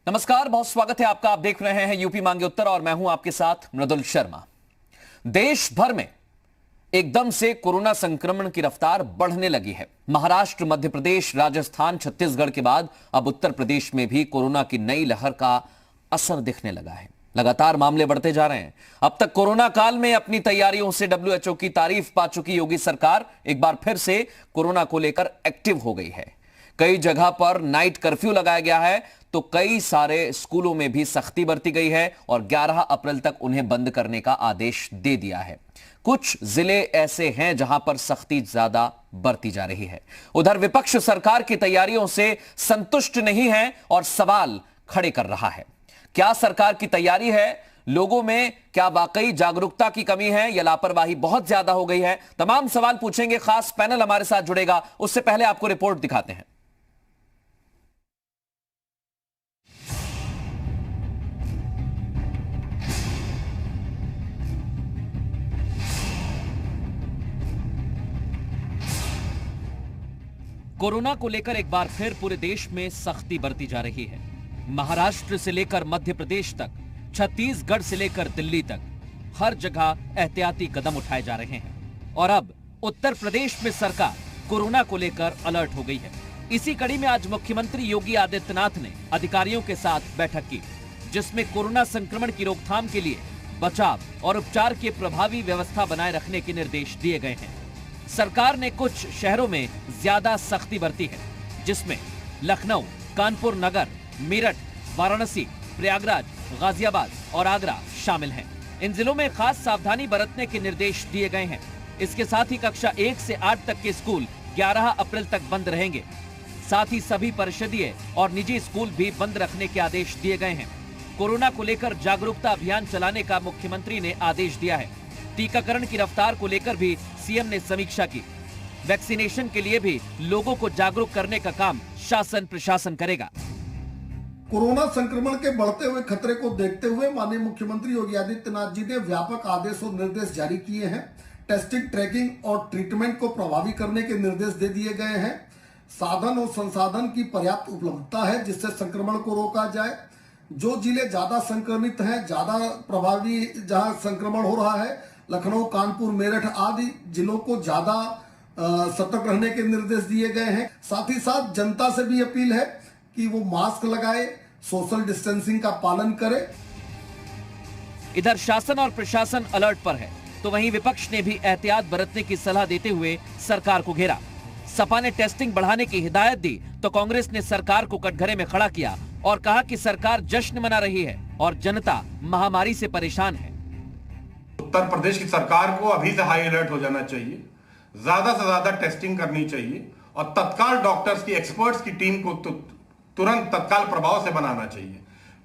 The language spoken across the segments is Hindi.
नमस्कार, बहुत स्वागत है आपका। आप देख रहे हैं यूपी मांगे उत्तर और मैं हूं आपके साथ मृदुल शर्मा। देश भर में एकदम से कोरोना संक्रमण की रफ्तार बढ़ने लगी है। महाराष्ट्र, मध्य प्रदेश, राजस्थान, छत्तीसगढ़ के बाद अब उत्तर प्रदेश में भी कोरोना की नई लहर का असर दिखने लगा है। लगातार मामले बढ़ते जा रहे हैं। अब तक कोरोना काल में अपनी तैयारियों से डब्ल्यूएचओ की तारीफ पा चुकी योगी सरकार एक बार फिर से कोरोना को लेकर एक्टिव हो गई है। कई जगह पर नाइट कर्फ्यू लगाया गया है तो कई सारे स्कूलों में भी सख्ती बरती गई है और 11 अप्रैल तक उन्हें बंद करने का आदेश दे दिया है। कुछ जिले ऐसे हैं जहां पर सख्ती ज्यादा बरती जा रही है। उधर विपक्ष सरकार की तैयारियों से संतुष्ट नहीं है और सवाल खड़े कर रहा है। क्या सरकार की तैयारी है? लोगों में क्या वाकई जागरूकता की कमी है या लापरवाही बहुत ज्यादा हो गई है? तमाम सवाल पूछेंगे। खास पैनल हमारे साथ जुड़ेगा, उससे पहले आपको रिपोर्ट दिखाते हैं। कोरोना को लेकर एक बार फिर पूरे देश में सख्ती बरती जा रही है। महाराष्ट्र से लेकर मध्य प्रदेश तक, छत्तीसगढ़ से लेकर दिल्ली तक हर जगह एहतियाती कदम उठाए जा रहे हैं। और अब उत्तर प्रदेश में सरकार कोरोना को लेकर अलर्ट हो गई है। इसी कड़ी में आज मुख्यमंत्री योगी आदित्यनाथ ने अधिकारियों के साथ बैठक की, जिसमें कोरोना संक्रमण की रोकथाम के लिए बचाव और उपचार की प्रभावी व्यवस्था बनाए रखने के निर्देश दिए गए हैं। सरकार ने कुछ शहरों में ज्यादा सख्ती बरती है, जिसमें लखनऊ, कानपुर नगर, मेरठ, वाराणसी, प्रयागराज, गाजियाबाद और आगरा शामिल हैं। इन जिलों में खास सावधानी बरतने के निर्देश दिए गए हैं। इसके साथ ही कक्षा 1 से 8 तक के स्कूल 11 अप्रैल तक बंद रहेंगे। साथ ही सभी परिषदीय और निजी स्कूल भी बंद रखने के आदेश दिए गए हैं। कोरोना को लेकर जागरूकता अभियान चलाने का मुख्यमंत्री ने आदेश दिया है। टीकाकरण की रफ्तार को लेकर भी सीएम ने समीक्षा की। वैक्सीनेशन के लिए भी लोगों को जागरूक करने का काम शासन प्रशासन करेगा। कोरोना संक्रमण के बढ़ते हुए खतरे को देखते हुए माननीय मुख्यमंत्री योगी आदित्यनाथ जी ने व्यापक आदेश और निर्देश जारी किए हैं। टेस्टिंग, ट्रैकिंग और ट्रीटमेंट को प्रभावी करने के निर्देश दे दिए गए हैं। साधन और संसाधन की पर्याप्त उपलब्धता है जिससे संक्रमण को रोका जाए। जो जिले ज्यादा संक्रमित हैं, ज्यादा प्रभावी जहां संक्रमण हो रहा है, लखनऊ, कानपुर, मेरठ आदि जिलों को ज्यादा सतर्क रहने के निर्देश दिए गए हैं। साथ ही साथ जनता से भी अपील है कि वो मास्क लगाए, सोशल डिस्टेंसिंग का पालन करे। इधर शासन और प्रशासन अलर्ट पर है, तो वहीं विपक्ष ने भी एहतियात बरतने की सलाह देते हुए सरकार को घेरा। सपा ने टेस्टिंग बढ़ाने की हिदायत दी तो कांग्रेस ने सरकार को कटघरे में खड़ा किया और कहा कि सरकार जश्न मना रही है और जनता महामारी से परेशान है। उत्तर प्रदेश की सरकार को अभी से हाई अलर्ट हो जाना चाहिए। ज्यादा से ज्यादा टेस्टिंग करनी चाहिए और तत्काल डॉक्टर्स की, एक्सपर्ट्स की टीम को तुरंत तत्काल प्रभाव से बनाना चाहिए।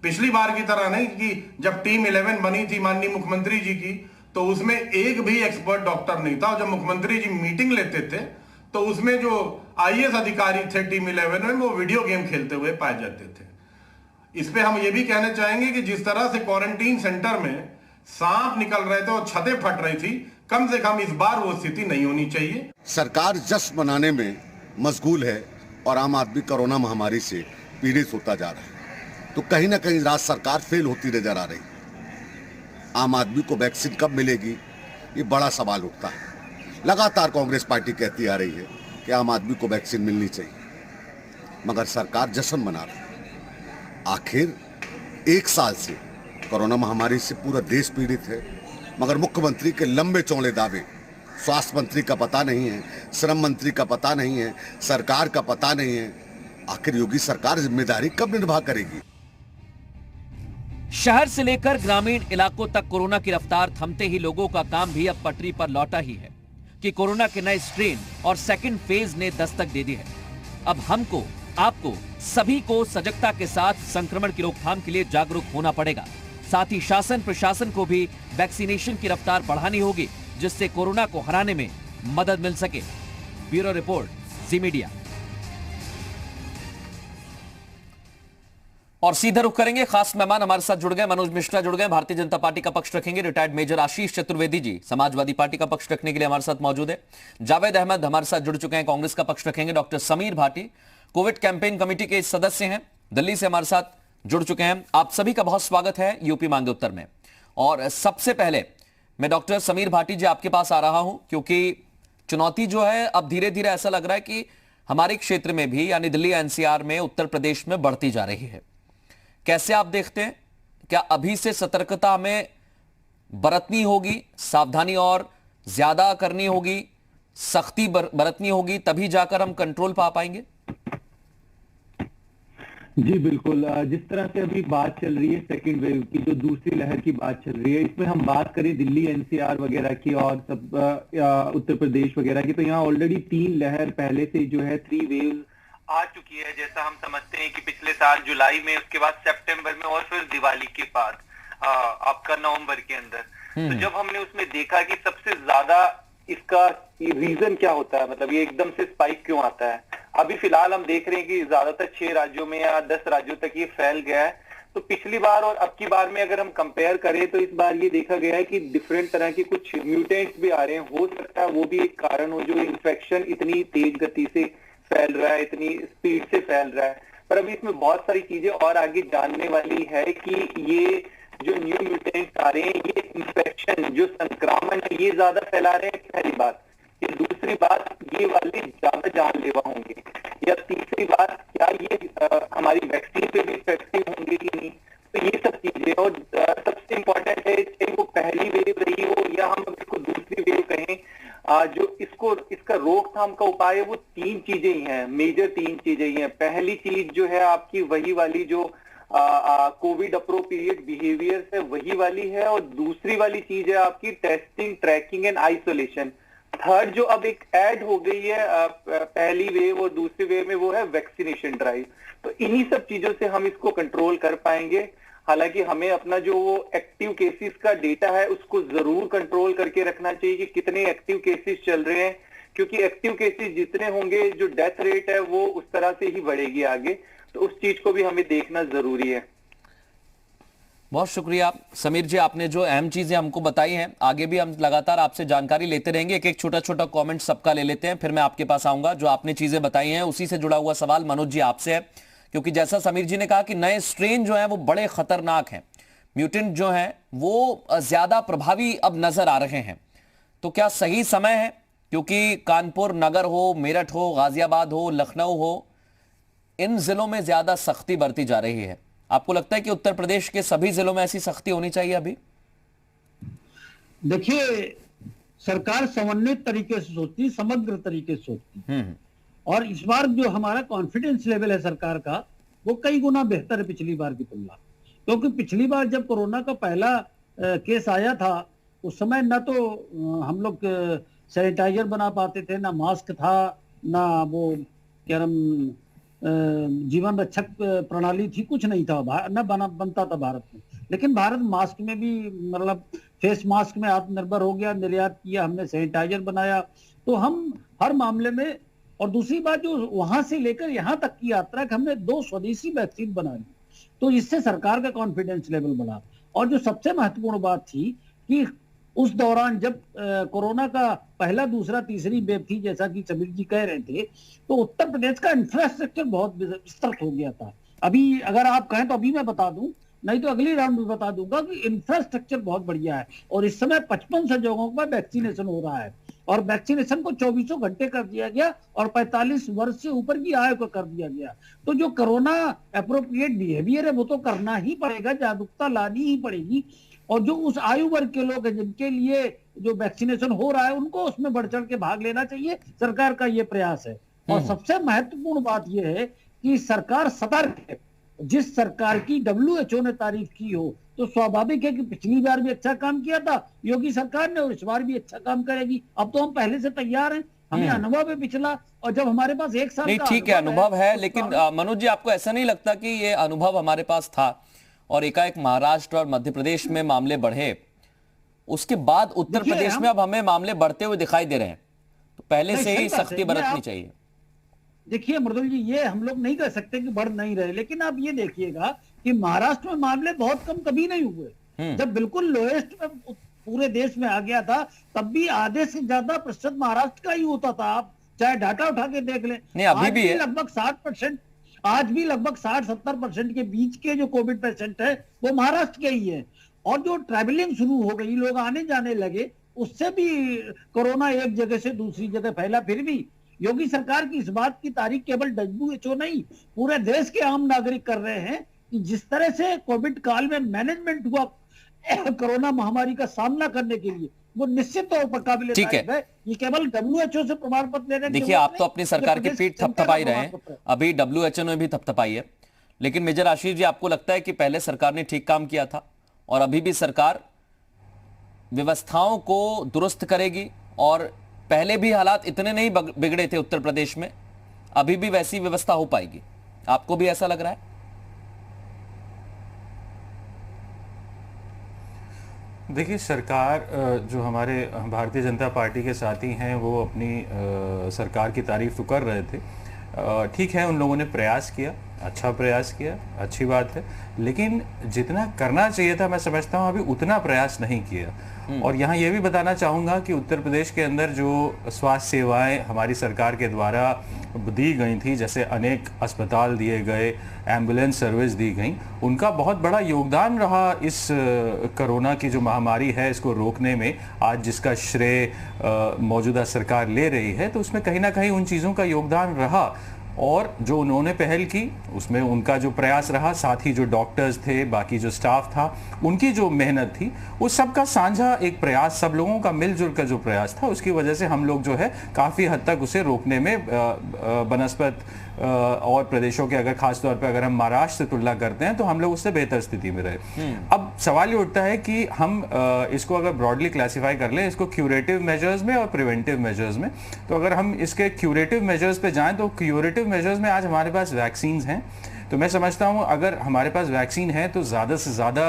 पिछली बार की तरह नहीं कि जब टीम 11 बनी थी माननीय मुख्यमंत्री जी की, तो उसमें एक भी एक्सपर्ट डॉक्टर नहीं था। और जब मुख्यमंत्री जी मीटिंग लेते थे तो उसमें जो आईएएस अधिकारी थे टीम 11 में, वो वीडियो गेम खेलते हुए पाए जाते थे। इस पे हम ये भी कहना चाहेंगे कि जिस तरह से क्वारंटीन सेंटर में सांप निकल रहे थे और छतें फट रही थी, कम से कम इस बार वो स्थिति नहीं होनी चाहिए। सरकार जश्न मनाने में मशगूल है और आम आदमी कोरोना महामारी से पीड़ित होता जा रहा है, तो कहीं ना कहीं राज्य सरकार फेल होती नजर आ रही। आम आदमी को वैक्सीन कब मिलेगी, ये बड़ा सवाल उठता है। लगातार कांग्रेस पार्टी कहती आ रही है कि आम आदमी को वैक्सीन मिलनी चाहिए, मगर सरकार जश्न मना रही है। आखिर 1 साल से कोरोना महामारी से पूरा देश पीड़ित है, मगर मुख्यमंत्री के लंबे चौड़े दावे, स्वास्थ्य मंत्री का पता नहीं है, श्रम मंत्री का पता नहीं है, सरकार का पता नहीं है। आखिर योगी सरकार जिम्मेदारी कब निर्वाह करेगी? शहर से लेकर ग्रामीण इलाकों तक कोरोना की रफ्तार थमते ही लोगों का काम भी अब पटरी पर लौटा ही है कि कोरोना के नए स्ट्रेन और सेकंड फेज ने दस्तक दे दी है। अब हमको, आपको, सभी को सजगता के साथ संक्रमण की रोकथाम के लिए जागरूक होना पड़ेगा। साथ ही शासन प्रशासन को भी वैक्सीनेशन की रफ्तार बढ़ानी होगी, जिससे कोरोना को हराने में मदद मिल सके। ब्यूरो रिपोर्ट, जी मीडिया। और सीधे रुख करेंगे, खास मेहमान हमारे साथ जुड़ गए। मनोज मिश्रा जुड़ गए, भारतीय जनता पार्टी का पक्ष रखेंगे। Retired major Ashish Chaturvedi ji Samajwadi party का पक्ष रखने के लिए हमारे साथ मौजूद है। जावेद अहमद हमारे साथ जुड़ चुके हैं, कांग्रेस का पक्ष रखेंगे। Doctor Sameer Bhati Covid campaign committee के सदस्य हैं, दिल्ली से हमारे साथ जुड़ चुके हैं। आप सभी का बहुत स्वागत है यूपी मांगे उत्तर में। और सबसे पहले मैं डॉक्टर समीर भाटी जी आपके पास आ रहा हूं, क्योंकि चुनौती जो है अब धीरे धीरे ऐसा लग रहा है कि हमारे क्षेत्र में भी, यानी दिल्ली एनसीआर में, उत्तर प्रदेश में बढ़ती जा रही है। कैसे आप देखते हैं? क्या अभी से सतर्कता हमें बरतनी होगी, सावधानी और ज्यादा करनी होगी, सख्ती बरतनी होगी, तभी जाकर हम कंट्रोल पा पाएंगे? जी बिल्कुल। जिस तरह से अभी बात चल रही है सेकंड वेव की, जो दूसरी लहर की बात चल रही है, इसमें हम बात करें दिल्ली एनसीआर वगैरह की और सब उत्तर प्रदेश वगैरह की, तो यहाँ ऑलरेडी 3 लहर पहले से जो है 3 वेव आ चुकी है। जैसा हम समझते हैं कि पिछले साल जुलाई में, उसके बाद सितंबर में और फिर दिवाली के बाद आपका नवंबर के अंदर। तो जब हमने उसमें देखा कि सबसे ज्यादा इसका रीजन क्या होता है, मतलब ये एकदम से स्पाइक क्यों आता है, अभी फिलहाल हम देख रहे हैं कि ज्यादातर 6 राज्यों में या 10 राज्यों तक ये फैल गया है। तो पिछली बार और अब की बार में अगर हम कंपेयर करें तो इस बार ये देखा गया है कि डिफरेंट तरह के कुछ म्यूटेंट्स भी आ रहे हैं। हो सकता है वो भी एक कारण हो, जो इन्फेक्शन इतनी तेज गति से फैल रहा है, इतनी स्पीड से फैल रहा है। पर अभी इसमें बहुत सारी चीजें और आगे जानने वाली है कि ये जो न्यू म्यूटेंट्स आ रहे हैं, ये इन्फेक्शन, जो संक्रमण है, ये ज्यादा फैला रहे हैं, पहली बात। ये दूसरी बात, ये वाले ज्यादा जानलेवा होंगे, या तीसरी बात, क्या ये हमारी वैक्सीन पे भी इफेक्टिव होंगे कि नहीं। तो ये सब चीजें, और सबसे इम्पोर्टेंट है, चाहे वो पहली वेव रही हो या हम इसको दूसरी वेव कहें, जो इसका रोकथाम का उपाय है, वो 3 चीजें ही हैं, मेजर 3 चीजें ही हैं। पहली चीज जो है आपकी वही वाली जो कोविड अप्रोप्रिएट बिहेवियर है, वही वाली है। और दूसरी वाली चीज है आपकी testing, tracking and isolation. Third जो अब एक ऐड हो गई है पहली वेव और दूसरी वेव में, वो है वैक्सीनेशन ड्राइव। तो इन्हीं सब चीजों से हम इसको कंट्रोल कर पाएंगे। हालांकि हमें अपना जो वो एक्टिव केसेस का डेटा है उसको जरूर कंट्रोल करके रखना चाहिए कि कितने एक्टिव केसेस चल रहे हैं, क्योंकि एक्टिव केसेस जितने होंगे, जो डेथ रेट है वो उस तरह से ही बढ़ेगी आगे। तो उस चीज को भी हमें देखना जरूरी है। बहुत शुक्रिया समीर जी, आपने जो अहम चीजें हमको बताई हैं। आगे भी हम लगातार आपसे जानकारी लेते रहेंगे। एक एक छोटा छोटा कमेंट सबका ले लेते हैं, फिर मैं आपके पास आऊंगा। जो आपने चीजें बताई हैं उसी से जुड़ा हुआ सवाल मनोज जी आपसे है, क्योंकि जैसा समीर जी ने कहा कि नए स्ट्रेन जो है वो बड़े खतरनाक हैं, म्यूटेंट जो है वो ज्यादा प्रभावी अब नजर आ रहे हैं। तो क्या सही समय है, क्योंकि कानपुर नगर हो, मेरठ हो, गाजियाबाद हो, लखनऊ हो, इन जिलों में ज्यादा सख्ती बरती जा रही है? आपको लगता है कि उत्तर प्रदेश के सभी जिलों में ऐसी सख्ती होनी चाहिए अभी? देखिए, सरकार समन्वित तरीके से सोचती, समग्र तरीके से सोचती, और इस बार जो हमारा कॉन्फिडेंस लेवल है सरकार का, वो कई गुना बेहतर है पिछली बार की तुलना। क्योंकि पिछली बार जब कोरोना का पहला केस आया था, उस समय ना तो हम लोग सैनिटाइजर बना पाते थे, ना मास्क था, ना वो क्या नाम जीवन रक्षक प्रणाली थी, कुछ नहीं था, न बनता था भारत में। लेकिन भारत मास्क में भी, मतलब फेस मास्क में आत्मनिर्भर हो गया, निर्यात किया, हमने सैनिटाइजर बनाया। तो हम हर मामले में, और दूसरी बात जो वहां से लेकर यहाँ तक की यात्रा कि हमने 2 स्वदेशी वैक्सीन बना ली, तो इससे सरकार का कॉन्फिडेंस लेवल बढ़ा। और जो सबसे महत्वपूर्ण बात थी कि उस दौरान जब कोरोना का पहला, दूसरा, तीसरी वेव थी, जैसा कि समीर जी कह रहे थे, तो उत्तर प्रदेश का इंफ्रास्ट्रक्चर बहुत विस्तृत हो गया था। अभी अगर आप कहें तो अभी मैं बता दूं, नहीं तो अगली राउंड में बता दूंगा कि इंफ्रास्ट्रक्चर बहुत बढ़िया है। और इस समय 5500 जगहों पर वैक्सीनेशन हो रहा है, और वैक्सीनेशन को 24 घंटे कर दिया गया, और 45 वर्ष से ऊपर की आयु को कर दिया गया। तो जो कोरोना एप्रोप्रिएट बिहेवियर है वो तो करना ही पड़ेगा, जागरूकता लानी ही पड़ेगी। और जो उस आयु वर्ग के लोग हैं जिनके लिए जो वैक्सीनेशन हो रहा है, उनको उसमें बढ़ चढ़ के भाग लेना चाहिए। सरकार का ये प्रयास है। और सबसे महत्वपूर्ण बात यह है कि सरकार सतर्क है। जिस सरकार की WHO ने तारीफ की हो, तो स्वाभाविक है कि पिछली बार भी अच्छा काम किया था योगी सरकार ने, और इस बार भी अच्छा काम करेगी। अब तो हम पहले से तैयार हैं, हमें अनुभव है पिछला, और जब हमारे पास 1 साल नहीं, ठीक है, अनुभव है, लेकिन मनोज जी, आपको ऐसा नहीं लगता कि ये अनुभव हमारे पास था और एकाएक महाराष्ट्र और मध्य प्रदेश में मामले बढ़े, उसके बाद उत्तर प्रदेश में अब हमें मामले बढ़ते हुए दिखाई दे रहे हैं? तो पहले से ही सख्ती बरतनी चाहिए। देखिए मृदुल जी, ये हम लोग नहीं कह सकते कि बढ़ नहीं रहे, लेकिन आप ये देखिएगा कि महाराष्ट्र में मामले बहुत कम कभी नहीं हुए। जब बिल्कुल लोएस्ट में पूरे देश में आ गया था, तब भी आधे से ज्यादा प्रतिशत महाराष्ट्र का ही होता था। आप चाहे डाटा उठा के देख लें, नहीं अभी भी है लगभग 60%। आज भी लगभग 60-70% के बीच के जो कोविड पेशेंट है वो महाराष्ट्र के ही है। और जो ट्रैवलिंग शुरू हो गई, लोग आने जाने लगे, उससे भी कोरोना एक जगह से दूसरी जगह फैला। फिर भी योगी सरकार की इस बात की तारीफ केवल WHO नहीं, पूरे देश के आम नागरिक कर रहे हैं कि जिस तरह से कोविड काल में मैनेजमेंट हुआ कोरोना महामारी का सामना करने के लिए, वो निश्चित तौर पर काबिल तारीफ है। ये केवल WHO से प्रमाण पत्र लेने। देखिए, आप तो अपनी सरकार की पीठ थपथपाई रहे हैं, अभी WHO ने भी थपथपाई है, लेकिन मेजर आशीष जी, आपको लगता है कि पहले सरकार ने ठीक काम किया था और अभी भी सरकार व्यवस्थाओं को दुरुस्त करेगी? और पहले भी हालात इतने नहीं बिगड़े थे उत्तर प्रदेश में, अभी भी वैसी व्यवस्था हो पाएगी? आपको भी ऐसा लग रहा है? देखिए, सरकार जो हमारे भारतीय जनता पार्टी के साथी हैं वो अपनी सरकार की तारीफ तो कर रहे थे। ठीक है, उन लोगों ने प्रयास किया, अच्छा प्रयास किया, अच्छी बात है, लेकिन जितना करना चाहिए था मैं समझता हूँ अभी उतना प्रयास नहीं किया। और यहाँ ये भी बताना चाहूँगा कि उत्तर प्रदेश के अंदर जो स्वास्थ्य सेवाएं हमारी सरकार के द्वारा दी गई थी, जैसे अनेक अस्पताल दिए गए, एम्बुलेंस सर्विस दी गई, उनका बहुत बड़ा योगदान रहा इस कोरोना की जो महामारी है इसको रोकने में। आज जिसका श्रेय मौजूदा सरकार ले रही है, तो उसमें कहीं ना कहीं उन चीज़ों का योगदान रहा। और जो उन्होंने पहल की उसमें उनका जो प्रयास रहा, साथ ही जो डॉक्टर्स थे, बाकी जो स्टाफ था, उनकी जो मेहनत थी, उस सब का साझा एक प्रयास, सब लोगों का मिलजुल कर जो प्रयास था, उसकी वजह से हम लोग जो है काफ़ी हद तक उसे रोकने में बनस्पत और प्रदेशों के, अगर खास तौर पे अगर हम महाराष्ट्र से तुलना करते हैं तो हम लोग उससे बेहतर स्थिति में रहे। अब सवाल ये उठता है कि हम इसको अगर ब्रॉडली क्लासिफाई कर लें, इसको क्यूरेटिव मेजर्स में और प्रिवेंटिव मेजर्स में। तो अगर हम इसके क्यूरेटिव मेजर्स पे जाएं तो क्यूरेटिव मेजर्स में आज हमारे पास वैक्सीन हैं। तो मैं समझता हूं अगर हमारे पास वैक्सीन है तो ज़्यादा से ज़्यादा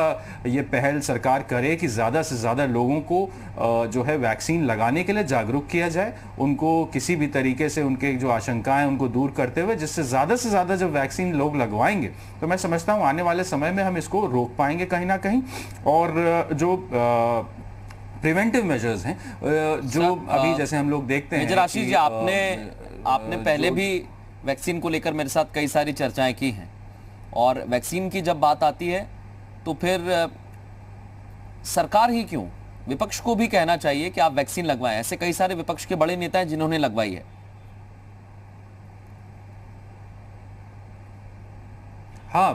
ये पहल सरकार करे कि ज़्यादा से ज़्यादा लोगों को जो है वैक्सीन लगाने के लिए जागरूक किया जाए, उनको किसी भी तरीके से उनके जो आशंकाएं उनको दूर करते हुए, जिससे ज़्यादा से ज़्यादा जब वैक्सीन लोग लगवाएंगे तो मैं समझता हूँ आने वाले समय में हम इसको रोक पाएंगे कहीं ना कहीं। और जो प्रिवेंटिव मेजर्स हैं जो अभी जैसे हम लोग देखते हैं। मेजर आशीष जी, आपने पहले भी वैक्सीन को लेकर मेरे साथ कई सारी चर्चाएं की हैं, और वैक्सीन की जब बात आती है तो फिर सरकार ही क्यों, विपक्ष को भी कहना चाहिए कि आप वैक्सीन लगवाएं। ऐसे कई सारे विपक्ष के बड़े नेता हैं जिन्होंने लगवाई है। हाँ,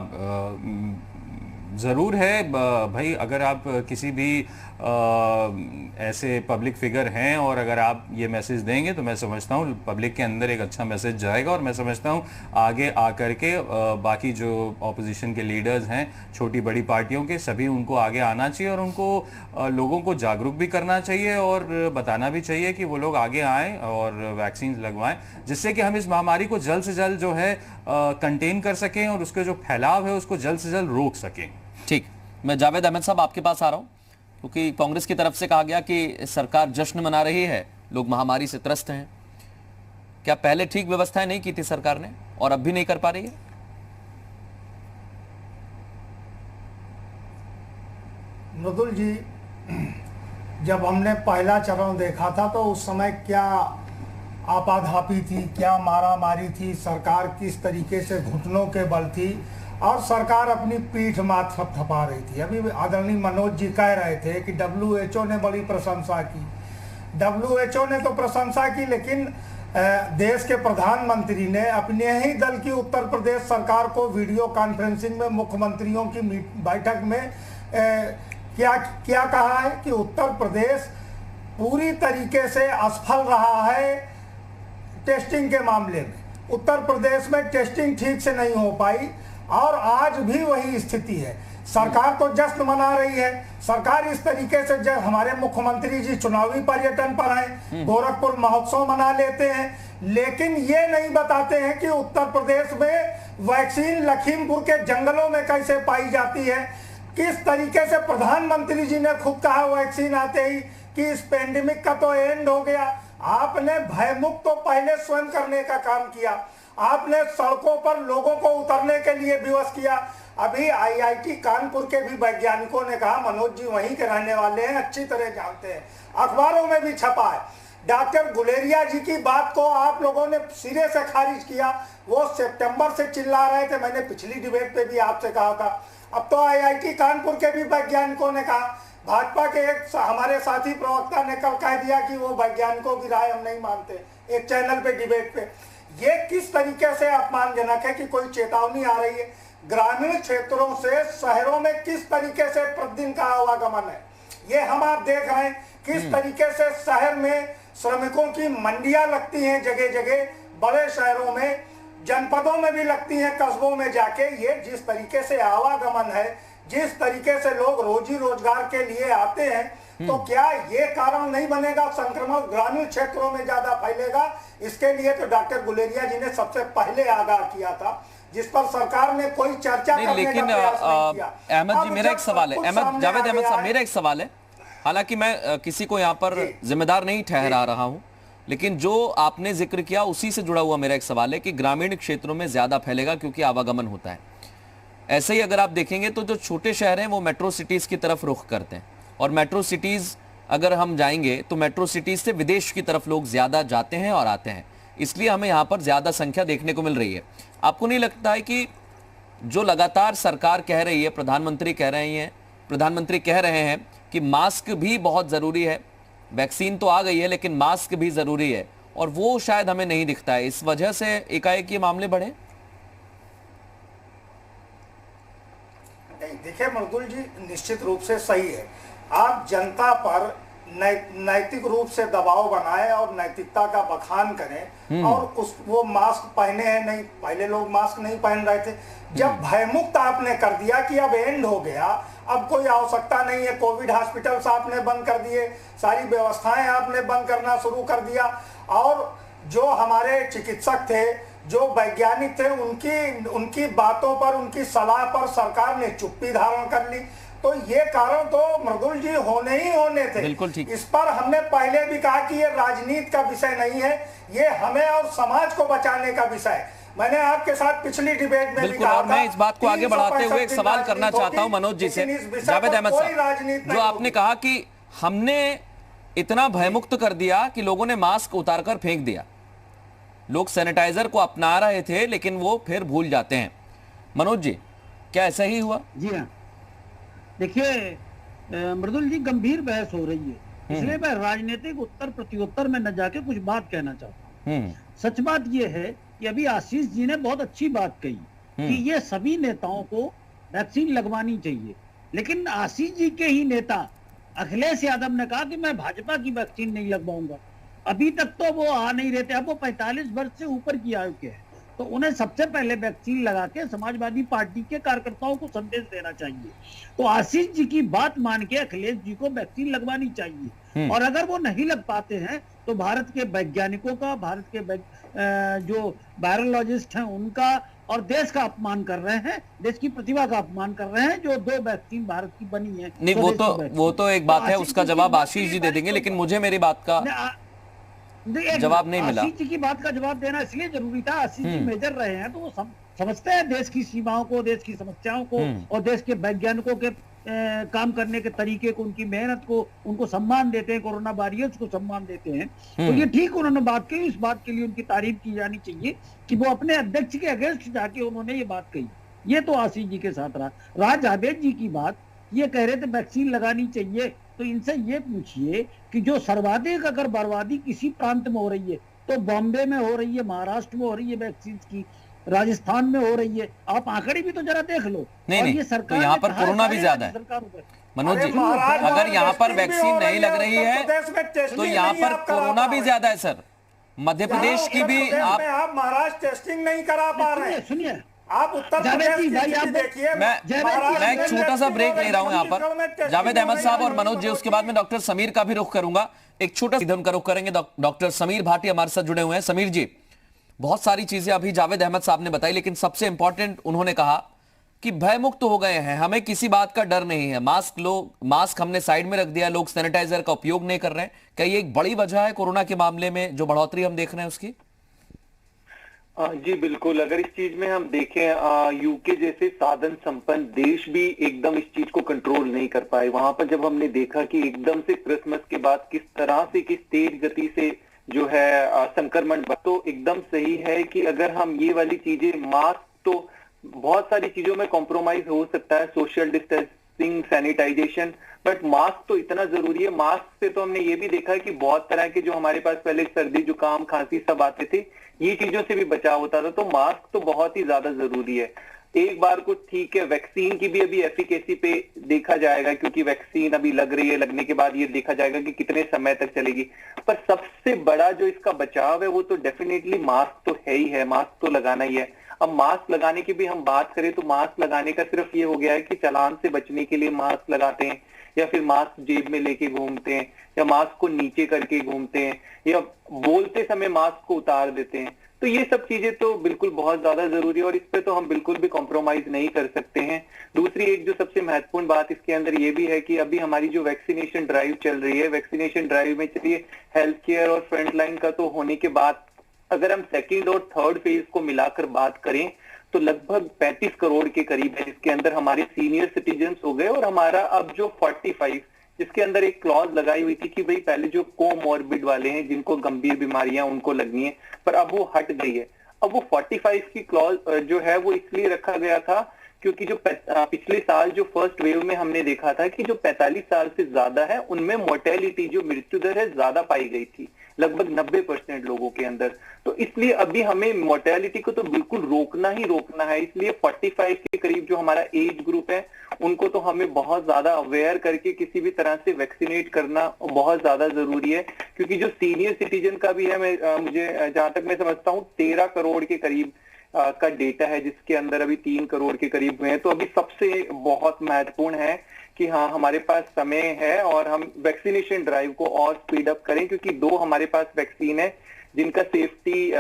ज़रूर है भाई। अगर आप किसी भी ऐसे पब्लिक फिगर हैं और अगर आप ये मैसेज देंगे तो मैं समझता हूँ पब्लिक के अंदर एक अच्छा मैसेज जाएगा। और मैं समझता हूँ आगे आकर के बाकी जो ऑपोजिशन के लीडर्स हैं, छोटी बड़ी पार्टियों के, सभी उनको आगे आना चाहिए और उनको लोगों को जागरूक भी करना चाहिए और बताना भी चाहिए कि वो लोग आगे आएँ और वैक्सीन लगवाएं, जिससे कि हम इस महामारी को जल्द से जल्द जो है कंटेन कर सकें और उसका जो फैलाव है उसको जल्द से जल्द रोक सकें। ठीक, मैं जावेद अहमद साहब आपके पास आ रहा हूँ, क्योंकि कांग्रेस की तरफ से कहा गया कि सरकार जश्न मना रही है, लोग महामारी से त्रस्त हैं। क्या पहले ठीक व्यवस्थाएं नहीं की थी सरकार ने और अब भी नहीं कर पा रही है? मृदुल जी, जब हमने पहला चरण देखा था तो उस समय क्या आपाधापी थी, क्या मारामारी थी, सरकार किस तरीके से घुटनों के बल थी और सरकार अपनी पीठ माथ थपथपा रही थी। अभी आदरणीय मनोज जी कह रहे थे कि WHO ने बड़ी प्रशंसा की। WHO ने तो प्रशंसा की, लेकिन देश के प्रधानमंत्री ने अपने ही दल की उत्तर प्रदेश सरकार को वीडियो कॉन्फ्रेंसिंग में मुख्यमंत्रियों की बैठक में क्या कहा है कि उत्तर प्रदेश पूरी तरीके से असफल रहा है टेस्टिंग के मामले में। उत्तर प्रदेश में टेस्टिंग ठीक से नहीं हो पाई और आज भी वही स्थिति है। सरकार तो जश्न मना रही है, सरकार इस तरीके से जब हमारे मुख्यमंत्री जी चुनावी पर्यटन पर हैं, गोरखपुर महोत्सव मना लेते हैं, लेकिन ये नहीं बताते हैं कि उत्तर प्रदेश में वैक्सीन लखीमपुर के जंगलों में कैसे पाई जाती है। किस तरीके से प्रधानमंत्री जी ने खुद कहा वैक्सीन आते ही कि इस पेंडेमिक का तो एंड हो गया। आपने भयमुक्त तो पहले स्वयं करने का काम किया, आपने सड़कों पर लोगों को उतरने के लिए विवश किया। अभी IIT कानपुर के भी वैज्ञानिकों ने कहा, मनोज जी वहीं के रहने वाले हैं, अच्छी तरह जानते हैं, अखबारों में भी छपा है, डॉक्टर गुलेरिया जी की बात को आप लोगों ने सिरे से खारिज किया। वो सितंबर से चिल्ला रहे थे, मैंने पिछली डिबेट पे भी आपसे कहा था। अब तो आईआईटी कानपुर के भी वैज्ञानिकों ने कहा, भाजपा के एक हमारे साथी प्रवक्ता ने कल कह दिया कि वो वैज्ञानिकों की राय हम नहीं मानते, एक चैनल पे डिबेट पे। ये किस तरीके से अपमानजनक है कि कोई चेतावनी आ रही है। ग्रामीण क्षेत्रों से शहरों में किस तरीके से प्रतिदिन का आवागमन है, ये हम आप देख रहे हैं। किस तरीके से शहर में श्रमिकों की मंडियां लगती हैं जगह जगह, बड़े शहरों में, जनपदों में भी लगती हैं, कस्बों में जाके। ये जिस तरीके से आवागमन है, जिस तरीके से लोग रोजी रोजगार के लिए आते हैं, तो क्या ये कारण नहीं बनेगा संक्रमण ग्रामीण क्षेत्रों में ज्यादा फैलेगा? इसके लिए तो डॉक्टर गुलेरिया जी ने सबसे पहले आगाह किया था, जिस पर सरकार ने कोई चर्चा करने लेकिन का प्रयास नहीं किया। अहमद जी, मेरा एक सवाल है, जावेद अहमद साहब, मेरा एक सवाल है। हालांकि मैं किसी को यहाँ पर जिम्मेदार नहीं ठहरा रहा हूं, लेकिन जो आपने जिक्र किया उसी से जुड़ा हुआ मेरा एक सवाल है कि ग्रामीण क्षेत्रों में ज्यादा फैलेगा क्योंकि आवागमन होता है। ऐसे ही अगर आप देखेंगे तो जो छोटे शहर हैं वो मेट्रो सिटीज की तरफ रुख करते हैं, और मेट्रो सिटीज अगर हम जाएंगे तो मेट्रो सिटीज से विदेश की तरफ लोग ज्यादा जाते हैं और आते हैं, इसलिए हमें यहाँ पर ज्यादा संख्या देखने को मिल रही है। आपको नहीं लगता है कि जो लगातार सरकार कह रही है, प्रधानमंत्री कह रहे हैं कि मास्क भी बहुत जरूरी है, वैक्सीन तो आ गई है लेकिन मास्क भी जरूरी है, और वो शायद हमें नहीं दिखता है, इस वजह से एकाएक ये मामले बढ़े? देखिए मर्दुल जी, निश्चित रूप से सही है। आप जनता पर नैतिक रूप से दबाव बनाएं और नैतिकता का बखान करें, और वो मास्क पहने हैं नहीं, पहले लोग मास्क नहीं पहन रहे थे। जब भयमुक्त आपने कर दिया कि अब एंड हो गया, अब कोई आवश्यकता नहीं है, कोविड हॉस्पिटल्स आपने बंद कर दिए, सारी व्यवस्थाएं आपने बंद करना शुरू कर दिया, और जो हमारे चिकित्सक थे, जो वैज्ञानिक थे, उनकी बातों पर, उनकी सलाह पर सरकार ने चुप्पी धारण कर ली, तो ये कारण तो मृदुल जी होने ही होने थे। बिल्कुल ठीक। इस पर हमने पहले भी कहा कि ये राजनीति का विषय नहीं है, ये हमें और समाज को बचाने का विषय है। मैंने आपके साथ पिछली डिबेट में भी कहा था, और मैं इस बात को आगे बढ़ाते हुए एक सवाल करना चाहता हूं मनोज जी से, जावेद अहमद साहब, जो आपने कहा कि हमने इतना भयमुक्त कर दिया कि लोगों ने मास्क उतारकर फेंक दिया, लोग सैनिटाइजर को अपना रहे थे लेकिन वो फिर भूल जाते हैं। मनोज जी, क्या ऐसा ही हुआ? जी हाँ, देखिए मृदुल जी, गंभीर बहस हो रही है, इसलिए मैं राजनीतिक उत्तर प्रत्युत्तर में न जाके कुछ बात कहना चाहता हूँ। सच बात यह है कि अभी आशीष जी ने बहुत अच्छी बात कही कि ये सभी नेताओं को वैक्सीन लगवानी चाहिए, लेकिन आशीष जी के ही नेता अखिलेश यादव ने कहा कि मैं भाजपा की वैक्सीन नहीं लगवाऊंगा। अभी तक तो वो आ नहीं रहते, अब वो 45 वर्ष से ऊपर की आयु के हैं, तो उन्हें सबसे पहले वैक्सीन लगा के समाजवादी पार्टी के कार्यकर्ताओं को संदेश देना चाहिए। तो आशीष जी की बात मान के अखिलेश जी को वैक्सीन लगवानी चाहिए, और अगर वो नहीं लग पाते हैं तो भारत के वैज्ञानिकों का, भारत के जो वायरोलॉजिस्ट हैं उनका, और देश का अपमान कर रहे हैं, देश की प्रतिभा का अपमान कर रहे हैं, जो 2 वैक्सीन भारत की बनी है। नहीं, वो तो एक बात है, उसका जवाब आशीष जी दे देंगे, लेकिन मुझे मेरी बात का जवाब नहीं मिला। आशीष जी की बात का जवाब देना इसलिए जरूरी था, आशीष जी मेजर रहे हैं तो वो समझते हैं देश की सीमाओं को, देश की समस्याओं को, और देश के वैज्ञानिकों के काम करने के तरीके को, उनकी मेहनत को, उनको सम्मान देते हैं, कोरोना वॉरियर्स को सम्मान देते हैं। तो ये ठीक उन्होंने बात कही, इस बात के लिए उनकी तारीफ की जानी चाहिए कि वो अपने अध्यक्ष के अगेंस्ट जाके उन्होंने ये बात कही। ये तो आशीष जी के साथ रहा। जावेद जी की बात, ये कह रहे थे वैक्सीन लगानी चाहिए, तो इनसे ये पूछिए कि जो सर्वाधिक अगर बर्बादी किसी प्रांत में हो रही है तो बॉम्बे में हो रही है, महाराष्ट्र में हो रही है वैक्सीन की, राजस्थान में हो रही है, आप आंकड़े भी तो जरा देख लो। नहीं, ये सरकार, तो यहाँ पर कोरोना भी ज्यादा है मनोज जी, अगर यहाँ पर वैक्सीन नहीं लग रही है तो यहाँ पर कोरोना भी ज्यादा है सर। मध्य प्रदेश की भी आप महाराष्ट्र टेस्टिंग नहीं करा पा रहे हैं। सुनिए, आप उत्तर प्रदेश की देखिए। मैं एक छोटा सा ब्रेक ले रहा हूं यहाँ पर, जावेद अहमद साहब और मनोज जी, उसके बाद में डॉक्टर समीर का भी रुख करूंगा। एक छोटा सा उनका रुख करेंगे। डॉक्टर समीर भाटी हमारे साथ जुड़े हुए हैं। समीर जी, बहुत सारी चीजें अभी जावेद अहमद साहब ने बताई, लेकिन सबसे इंपॉर्टेंट उन्होंने कहा कि भयमुक्त हो गए हैं, हमें किसी बात का डर नहीं है। मास्क हमने साइड में रख दिया, लोग सैनिटाइजर का उपयोग नहीं कर रहे हैं। क्या ये एक बड़ी वजह है कोरोना के मामले में जो बढ़ोतरी हम देख रहे हैं उसकी? जी बिल्कुल, अगर इस चीज में हम देखें, यूके जैसे साधन संपन्न देश भी एकदम इस चीज को कंट्रोल नहीं कर पाए। वहां पर जब हमने देखा कि एकदम से क्रिसमस के बाद किस तरह से, किस तेज गति से जो है संक्रमण तो एकदम सही है कि अगर हम ये वाली चीजें, मास्क तो बहुत सारी चीजों में कॉम्प्रोमाइज हो सकता है, social distancing, sanitization, but mask तो इतना जरूरी है। मास्क से तो हमने ये भी देखा है कि बहुत तरह के जो हमारे पास पहले सर्दी जुकाम खांसी सब आते थे, ये चीजों से भी बचाव होता था, तो मास्क तो बहुत ही ज्यादा जरूरी है। एक बार को ठीक है, वैक्सीन की भी अभी एफिकेसी पे देखा जाएगा, क्योंकि वैक्सीन अभी लग रही है, लगने के बाद ये देखा जाएगा कि कितने समय तक चलेगी। पर सबसे बड़ा जो इसका बचाव है वो तो डेफिनेटली मास्क तो है ही है, मास्क तो लगाना ही है। अब मास्क लगाने की भी हम बात करें तो मास्क लगाने का सिर्फ ये हो गया है कि चालान से बचने के लिए मास्क लगाते हैं, या फिर मास्क जेब में लेके घूमते हैं, या मास्क को नीचे करके घूमते हैं, या बोलते समय मास्क को उतार देते हैं। तो ये सब चीजें तो बिल्कुल बहुत ज्यादा जरूरी है और इस पे तो हम बिल्कुल भी कॉम्प्रोमाइज नहीं कर सकते हैं। दूसरी एक जो सबसे महत्वपूर्ण बात इसके अंदर ये भी है कि अभी हमारी जो वैक्सीनेशन ड्राइव चल रही है, वैक्सीनेशन ड्राइव में चलिए हेल्थ केयर और फ्रंट लाइन का तो होने के बाद अगर हम सेकेंड और थर्ड फेज को मिलाकर बात करें तो लगभग 35 करोड़ के करीब है, जिसके अंदर हमारे सीनियर सिटीजन हो गए और हमारा अब जो 45, जिसके अंदर एक क्लॉज लगाई हुई थी कि भाई पहले जो कोमॉर्बिड वाले हैं, जिनको गंभीर बीमारियां उनको लगनी है, पर अब वो हट गई है। अब वो 45 की क्लॉज जो है वो इसलिए रखा गया था क्योंकि जो पिछले साल जो फर्स्ट वेव में हमने देखा था कि जो 45 साल से ज्यादा है उनमें मोर्टेलिटी, जो मृत्यु दर है, ज्यादा पाई गई थी, लगभग 90% लोगों के अंदर। तो इसलिए अभी हमें मोर्टेलिटी को तो बिल्कुल रोकना ही रोकना है। इसलिए 45 के करीब जो हमारा एज ग्रुप है उनको तो हमें बहुत ज्यादा अवेयर करके किसी भी तरह से वैक्सीनेट करना बहुत ज्यादा जरूरी है, क्योंकि जो सीनियर सिटीजन का भी है, मुझे जहां तक मैं समझता हूँ 13 करोड़ के करीब का डेटा है, जिसके अंदर अभी 3 करोड़ के करीब हुए हैं। तो अभी सबसे बहुत महत्वपूर्ण है कि हाँ, हमारे पास समय है और हम वैक्सीनेशन ड्राइव को और स्पीड अप करें, क्योंकि 2 हमारे पास वैक्सीन है जिनका सेफ्टी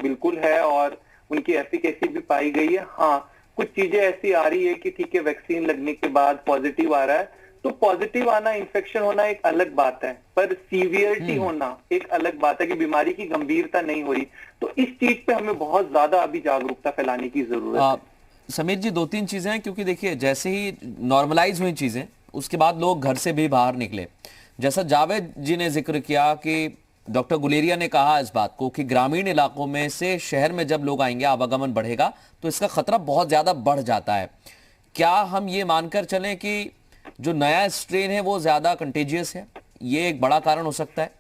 बिल्कुल है और उनकी एफिकेसी भी पाई गई है। हाँ, कुछ चीजें ऐसी आ रही है कि ठीक है, वैक्सीन लगने के बाद पॉजिटिव आ रहा है, तो पॉजिटिव आना, इन्फेक्शन होना एक अलग बात है, पर सीवियरिटी होना एक अलग बात है कि बीमारी की गंभीरता नहीं हो रही। तो इस चीज पे हमें बहुत ज्यादा अभी जागरूकता फैलाने की जरूरत है। समीर जी, 2-3 चीजें हैं, क्योंकि देखिए जैसे ही नॉर्मलाइज हुई चीजें उसके बाद लोग घर से भी बाहर निकले। जैसा जावेद जी ने जिक्र किया कि डॉक्टर गुलेरिया ने कहा इस बात को कि ग्रामीण इलाकों में से शहर में जब लोग आएंगे, आवागमन बढ़ेगा तो इसका खतरा बहुत ज्यादा बढ़ जाता है। क्या हम ये मानकर चलें कि जो नया स्ट्रेन है वो ज्यादा कंटेजियस है, ये एक बड़ा कारण हो सकता है,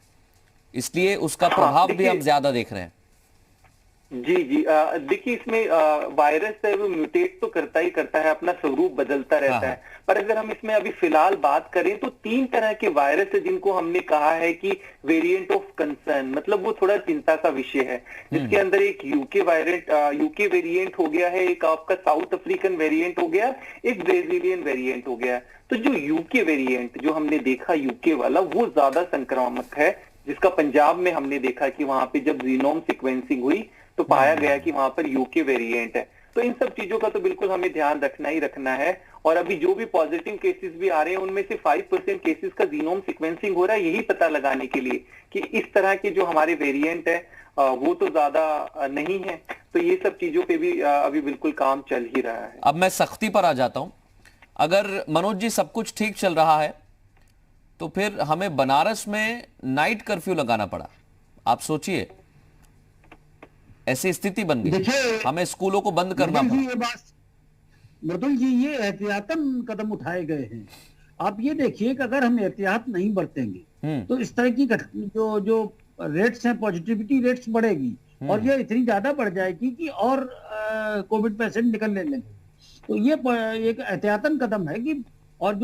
इसलिए उसका प्रभाव भी हम ज्यादा देख रहे हैं? जी जी, देखिए इसमें वायरस है वो म्यूटेट तो करता ही करता है, अपना स्वरूप बदलता रहता है। पर अगर हम इसमें अभी फिलहाल बात करें तो 3 तरह के वायरस है जिनको हमने कहा है कि वेरिएंट ऑफ कंसर्न, मतलब वो थोड़ा चिंता का विषय है, जिसके अंदर एक यूके वेरिएंट हो गया है, एक आपका साउथ अफ्रीकन वेरिएंट हो गया, एक ब्राजीलियन वेरिएंट हो गया। तो जो यूके वेरिएंट जो हमने देखा, यूके वाला, वो ज्यादा संक्रामक है, जिसका पंजाब में हमने देखा कि वहां पे जब जीनोम सीक्वेंसिंग हुई तो पाया गया कि वहां पर यूके वेरिएंट है। तो इन सब चीजों का तो बिल्कुल हमें ध्यान रखना ही रखना है। और अभी जो भी पॉजिटिव केसेस भी आ रहे हैं उनमें से 5% केसेस का जीनोम सीक्वेंसिंग हो रहा है, यही पता लगाने के लिए कि इस तरह के जो हमारे वेरिएंट है वो तो ज्यादा नहीं है। तो ये सब चीजों पे भी अभी बिल्कुल काम चल ही रहा है। अब मैं सख्ती पर आ जाता हूं। अगर मनोज जी सब कुछ ठीक चल रहा है तो फिर हमें बनारस में नाइट कर्फ्यू लगाना पड़ा। आप सोचिए, ऐसी स्थिति बन गई, हमें स्कूलों को बंद करना पड़ा। मृदुल जी, ये एहतियातन कदम उठाए गए हैं। आप ये देखिए कि अगर हम एहतियात नहीं बरतेंगे तो इस तरह की जो रेट्स हैं, पॉजिटिविटी रेट्स बढ़ेगी और ये इतनी ज्यादा बढ़ जाएगी कि और कोविड पेशेंट निकलने लगेंगे। तो ये एक एहतियातन कदम है कि, और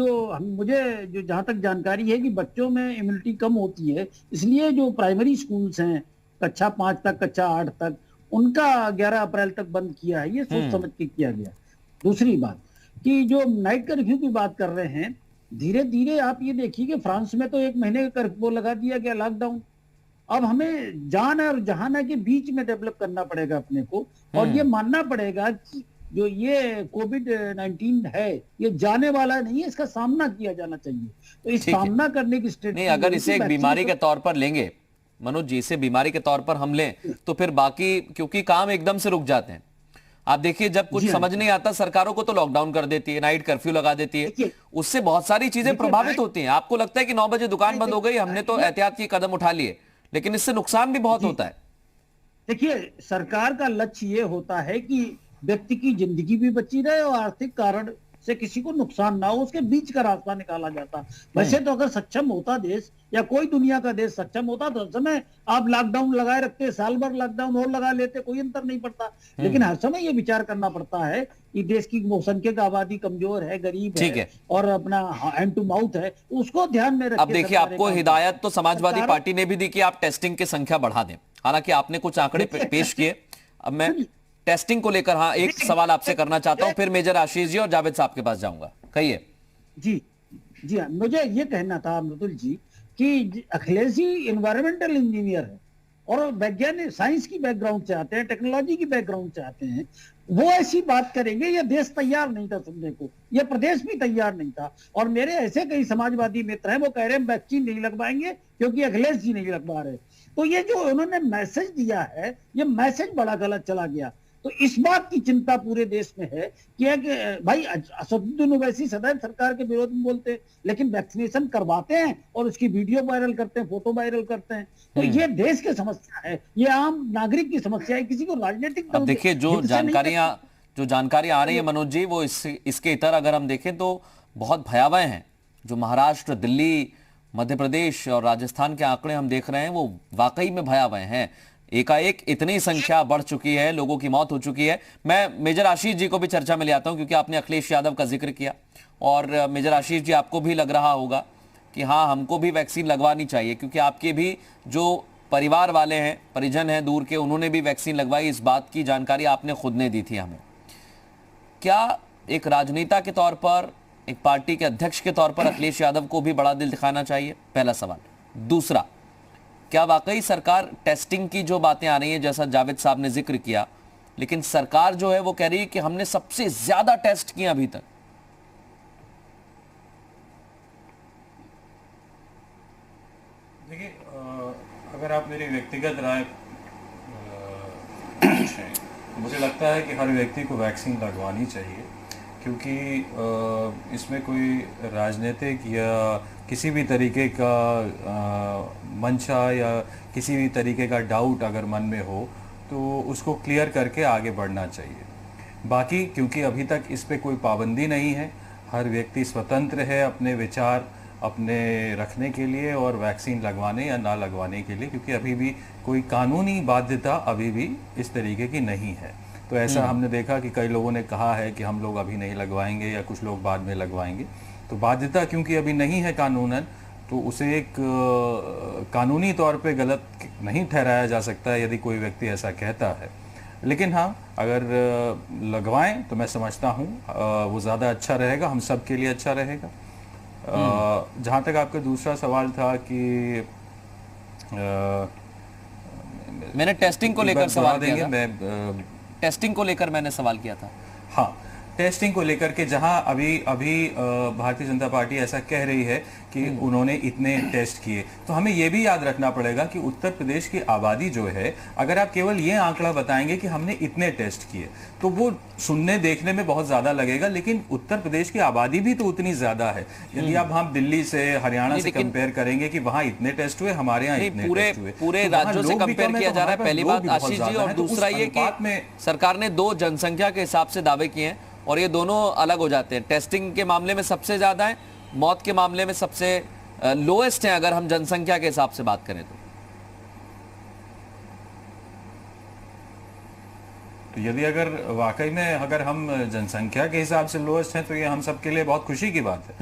मुझे जहां तक जानकारी है कि बच्चों में इम्यूनिटी कम होती है, इसलिए जो प्राइमरी स्कूल्स हैं कक्षा 5 तक, कक्षा 8 तक, उनका 11 अप्रैल तक बंद किया है। ये सोच समझ के किया गया। दूसरी बात कि जो नाइट कर्फ्यू की बात कर रहे हैं, धीरे धीरे आप ये देखिए कि फ्रांस में तो 1 महीने का कर्फ्यू लगा दिया गया, लॉकडाउन। अब हमें जान है और जहान है के बीच में डेवलप करना पड़ेगा अपने को, और ये मानना पड़ेगा कि जो ये कोविड-19 है ये जाने वाला नहीं है, इसका सामना किया जाना चाहिए। तो इस सामना करने की स्ट्रेटजी, नहीं, अगर इसे एक बीमारी के तौर पर लेंगे मनोज जी, इसे बीमारी के तौर पर हम लें तो फिर बाकी, क्योंकि काम एकदम से रुक जाते हैं। आप देखिए, जब कुछ समझ नहीं आता सरकारों को तो लॉकडाउन कर देती है, नाइट कर्फ्यू लगा देती है, उससे बहुत सारी चीजें प्रभावित होती हैं। आपको लगता है कि 9 बजे दुकान बंद हो गई, हमने तो एहतियात के कदम उठा लिए, लेकिन इससे नुकसान भी बहुत होता है। देखिए, सरकार का लक्ष्य ये होता है कि व्यक्ति की जिंदगी भी बची रहे और आर्थिक कारण से किसी को नुकसान ना हो, उसके बीच का रास्ता निकाला जाता। वैसे तो अगर सक्षम होता देश या कोई दुनिया का देश सक्षम होता तो हर समय आप लॉकडाउन लगाए रखते, साल भर लॉकडाउन और लगा लेते, कोई अंतर नहीं पड़ता। लेकिन हर समय ये विचार करना पड़ता है कि देश की बहुसंख्यक आबादी कमजोर है, गरीब है और अपना हैंड टू माउथ है, उसको ध्यान में रखिए। अब देखिए, आपको हिदायत तो समाजवादी पार्टी ने भी दी कि आप टेस्टिंग की संख्या बढ़ा दें, हालांकि आपने कुछ आंकड़े पेश किए। अब मैं टेस्टिंग को लेकर एक सवाल आपसे करना चाहता हूं, फिर मेजर आशीष जी और जावेद साहब के पास जाऊंगा। कहिए। जी हाँ, मुझे ये कहना था मृदुल जी कि अखिलेश जी एनवायरमेंटल इंजीनियर है और वैज्ञानिक साइंस की बैकग्राउंड से आते हैं, टेक्नोलॉजी की बैकग्राउंड से आते हैं। वो ऐसी बात करेंगे, ये देश तैयार नहीं था सुनने को, ये प्रदेश भी तैयार नहीं था। और मेरे ऐसे कई समाजवादी मित्र हैं, वो कह रहे हैं वैक्सीन नहीं लगवाएंगे क्योंकि अखिलेश जी नहीं लगवा रहे। तो ये जो उन्होंने मैसेज दिया है, ये मैसेज बड़ा गलत चला गया। तो इस बात की चिंता पूरे देश में है कि भाई असदुद्दीन ओवैसी सदैव सरकार के विरोध में बोलते हैं, लेकिन वैक्सीनेशन करवाते हैं और उसकी वीडियो वायरल करते हैं, फोटो वायरल करते हैं। तो ये देश की समस्या है, ये आम नागरिक की समस्या है, किसी को राजनीतिक। अब देखिए, जो जानकारी आ रही है मनोज जी, वो इसके इतर अगर हम देखें तो बहुत भयावह हैं। जो महाराष्ट्र, दिल्ली, मध्य प्रदेश और राजस्थान के आंकड़े हम देख रहे हैं, वो वाकई में भयावह हैं। एकाएक इतनी संख्या बढ़ चुकी है, लोगों की मौत हो चुकी है। मैं मेजर आशीष जी को भी चर्चा में ले आता हूं, क्योंकि आपने अखिलेश यादव का जिक्र किया और मेजर आशीष जी, आपको भी लग रहा होगा कि हाँ, हमको भी वैक्सीन लगवानी चाहिए, क्योंकि आपके भी जो परिवार वाले हैं, परिजन हैं दूर के, उन्होंने भी वैक्सीन लगवाई। इस बात की जानकारी आपने खुद ने दी थी हमें। क्या एक राजनेता के तौर पर, एक पार्टी के अध्यक्ष के तौर पर अखिलेश यादव को भी बड़ा दिल दिखाना चाहिए? पहला सवाल। दूसरा, क्या वाकई सरकार टेस्टिंग की जो बातें आ रही हैं, जैसा जावेद साहब ने जिक्र किया, लेकिन सरकार जो है वो कह रही है कि हमने सबसे ज्यादा टेस्ट किए अभी तक? देखिए, अगर आप मेरी व्यक्तिगत राय पूछें तो मुझे लगता है कि हर व्यक्ति को वैक्सीन लगवानी चाहिए, क्योंकि इसमें कोई राजनीतिक या किसी भी तरीके का मंशा या किसी भी तरीके का डाउट अगर मन में हो तो उसको क्लियर करके आगे बढ़ना चाहिए। बाकी क्योंकि अभी तक इस पे कोई पाबंदी नहीं है, हर व्यक्ति स्वतंत्र है अपने विचार अपने रखने के लिए और वैक्सीन लगवाने या ना लगवाने के लिए, क्योंकि अभी भी कोई कानूनी बाध्यता अभी भी इस तरीके की नहीं है। तो ऐसा हमने देखा कि कई लोगों ने कहा है कि हम लोग अभी नहीं लगवाएंगे या कुछ लोग बाद में लगवाएंगे। तो बाध्यता क्योंकि अभी नहीं है कानूनन, तो उसे एक कानूनी तौर पे गलत नहीं ठहराया जा सकता है यदि कोई व्यक्ति ऐसा कहता है। लेकिन हाँ, अगर लगवाएं तो मैं समझता हूँ वो ज़्यादा अच्छा रहेगा, हम सब के लिए अच्छा रहेगा। जहाँ तक आपका दूसरा सवाल था कि मैंने टेस्टिंग को लेकर सवाल किया था। टेस्टिंग को लेकर मैंने सवाल किया था। हाँ, टेस्टिंग को लेकर के जहां अभी भारतीय जनता पार्टी ऐसा कह रही है कि उन्होंने इतने टेस्ट किए, तो हमें यह भी याद रखना पड़ेगा कि उत्तर प्रदेश की आबादी जो है, अगर आप केवल ये आंकड़ा बताएंगे कि हमने इतने टेस्ट किए तो वो सुनने देखने में बहुत ज्यादा लगेगा, लेकिन उत्तर प्रदेश की आबादी भी तो उतनी ज्यादा है। यदि आप हम दिल्ली से हरियाणा से कंपेयर करेंगे कि वहां इतने टेस्ट हुए, हमारे यहाँ इतने टेस्ट हुए, पूरे राज्यों से कंपेयर किया जा रहा है, पहली बात आशीष जी। और दूसरा ये कि सरकार ने 2 जनसंख्या के हिसाब से दावे किए हैं और ये दोनों अलग हो जाते हैं। टेस्टिंग के मामले में सबसे ज्यादा है, मौत के मामले में सबसे लोएस्ट है, अगर हम जनसंख्या के हिसाब से बात करें तो यदि अगर वाकई में अगर हम जनसंख्या के हिसाब से लोएस्ट हैं तो ये हम सबके लिए बहुत खुशी की बात है।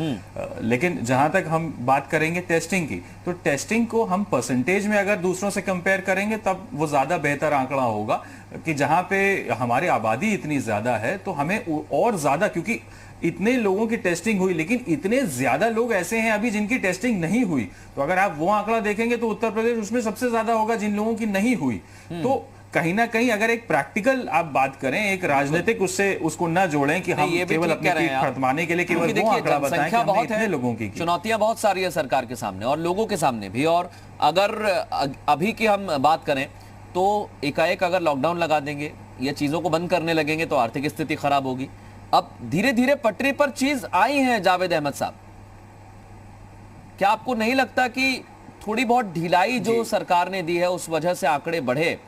लेकिन जहां तक हम बात करेंगे टेस्टिंग की, तो टेस्टिंग को हम परसेंटेज में अगर दूसरों से कंपेयर करेंगे तब वो ज्यादा बेहतर आंकड़ा होगा कि जहां पे हमारी आबादी इतनी ज्यादा है तो हमें और ज्यादा, क्योंकि इतने लोगों की टेस्टिंग हुई लेकिन इतने ज्यादा लोग ऐसे हैं अभी जिनकी टेस्टिंग नहीं हुई, तो अगर आप वो आंकड़ा देखेंगे तो उत्तर प्रदेश उसमें सबसे ज्यादा होगा जिन लोगों की नहीं हुई। तो कहीं ना कहीं अगर एक प्रैक्टिकल आप बात करें, एक राजनीतिक उससे उसको ना जोड़ें कि हम केवल अपने पीठ फड़फड़ाने के लिए केवल वो आंकड़ा बताएं कि हमने इतने लोगों की। चुनौतियां बहुत सारी है सरकार के सामने और लोगों के सामने भी। और अगर अभी की हम बात करें तो एकाएक अगर लॉकडाउन लगा देंगे या चीजों को बंद करने लगेंगे तो आर्थिक स्थिति खराब होगी। अब धीरे धीरे पटरी पर चीज आई है। जावेद अहमद साहब, क्या आपको नहीं लगता कि थोड़ी बहुत ढिलाई जो सरकार ने दी है उस वजह से आंकड़े बढ़े,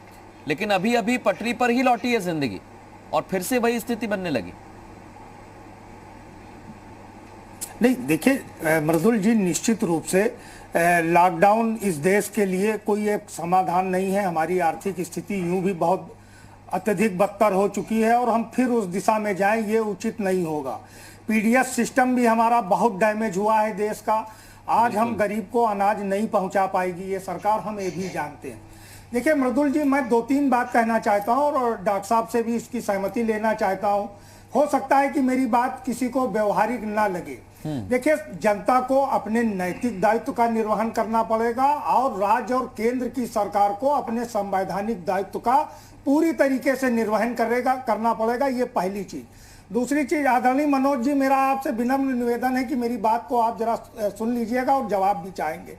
लेकिन अभी अभी पटरी पर ही लौटी है जिंदगी और फिर से वही स्थिति बनने लगी। नहीं, देखिए मृदुल जी, निश्चित रूप से लॉकडाउन इस देश के लिए कोई एक समाधान नहीं है। हमारी आर्थिक स्थिति यूं भी बहुत अत्यधिक बदतर हो चुकी है और हम फिर उस दिशा में जाएं ये उचित नहीं होगा। पीडीएस सिस्टम भी हमारा बहुत डैमेज हुआ है देश का। आज हम गरीब को अनाज नहीं पहुंचा पाएगी ये सरकार, हम ये भी जानते हैं। देखिए मृदुल जी, मैं 2-3 बात कहना चाहता हूं और डॉक्टर साहब से भी इसकी सहमति लेना चाहता हूं। हो सकता है कि मेरी बात किसी को व्यवहारिक ना लगे। देखिए, जनता को अपने नैतिक दायित्व का निर्वहन करना पड़ेगा और राज्य और केंद्र की सरकार को अपने संवैधानिक दायित्व का पूरी तरीके से निर्वहन करना पड़ेगा। ये पहली चीज। दूसरी चीज, आदरणीय मनोज जी, मेरा आपसे विनम्र निवेदन है कि मेरी बात को आप जरा सुन लीजिएगा और जवाब भी चाहेंगे।